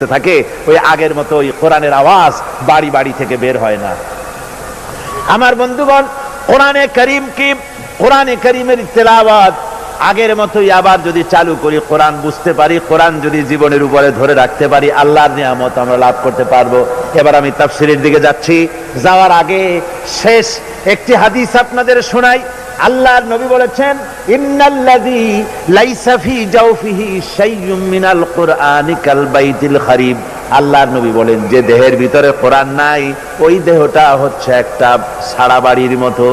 থাকে ওই আগের মতো ওই কোরআনের আওয়াজ বাড়ি বাড়ি থেকে বের হয় না। আমার বন্ধুগণ, কোরআনে কারীমের তেলাওয়াত আগের মতোই আবার যদি চালু করি, কোরআন বুঝতে পারি, কোরআন যদি জীবনের উপরে ধরে রাখতে পারি, আল্লাহর নিয়ামত আমরা লাভ করতে পারবো। এবার আমি তাফসীরের দিকে যাচ্ছি। যাওয়ার আগে শেষ একটি হাদিস আপনাদের শোনাই। আল্লাহর নবী বলেছেন, ইন্নাল্লাযী লাইসা ফি জাওফিহি শাইউম মিনাল কুরআনি কাল বাইতিল খারিব। আল্লাহর নবী বলেন, যে দেহের ভিতরে কোরআন নাই, ওই দেহটা হচ্ছে একটা সারা বাড়ির মতো।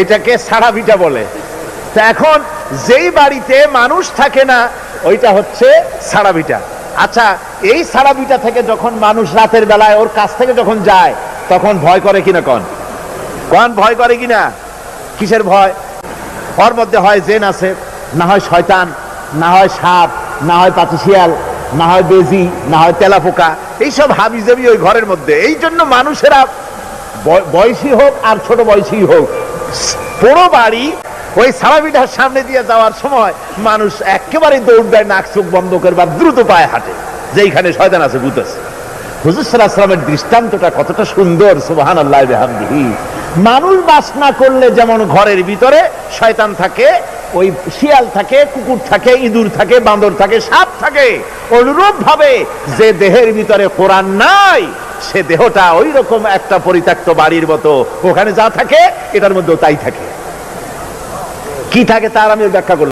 এটাকে সারা ভিটা বলে। তো এখন যেই বাড়িতে মানুষ থাকে না, ওইটা হচ্ছে সারা ভিটা। আচ্ছা, এই সারা ভিটা থেকে যখন মানুষ রাতের বেলায় ওর কাছ থেকে যখন যায়, তখন ভয় করে কিনা? কোন ভয় করে কিনা? কিসের ভয়? ওর মধ্যে হয় জিন আছে, না হয় শয়তান, না হয় সাপ, না হয় পাতিশিয়াল, না হয় বেজি, না হয় তেলাপোকা, এইসব হাবিজাবি ওই ঘরের মধ্যে। এই জন্য মানুষেরা বয়সী হোক আর ছোট বয়সী হোক, পুরো বাড়ি ওই সারাবিটার সামনে দিয়ে যাওয়ার সময় মানুষ একেবারে দৌড় দেয়, নাক চোখ বন্ধ করে বা দ্রুত পায়ে হাঁটে, যে এইখানে শয়তান আছে, ভূত আছে। হুজুর সাল্লাল্লাহু আলাইহি ওয়াসাল্লামের দৃষ্টান্তটা কতটা সুন্দর! সুবহানাল্লাহি ওয়া বিহামদিহি। মানুষ বাস না করলে যেমন ঘরের ভিতরে শয়তান থাকে, ওই শিয়াল থাকে, কুকুর থাকে, ইঁদুর থাকে, বান্দর থাকে, সাপ থাকে, অনুরূপ ভাবে যে দেহের ভিতরে কোরআন নাই, সে দেহটা ওই রকম একটা পরিত্যক্ত বাড়ির মতো। ওখানে যা থাকে এটার মধ্যেও তাই থাকে। কি থাকে তার আমি ব্যাখ্যা করলাম।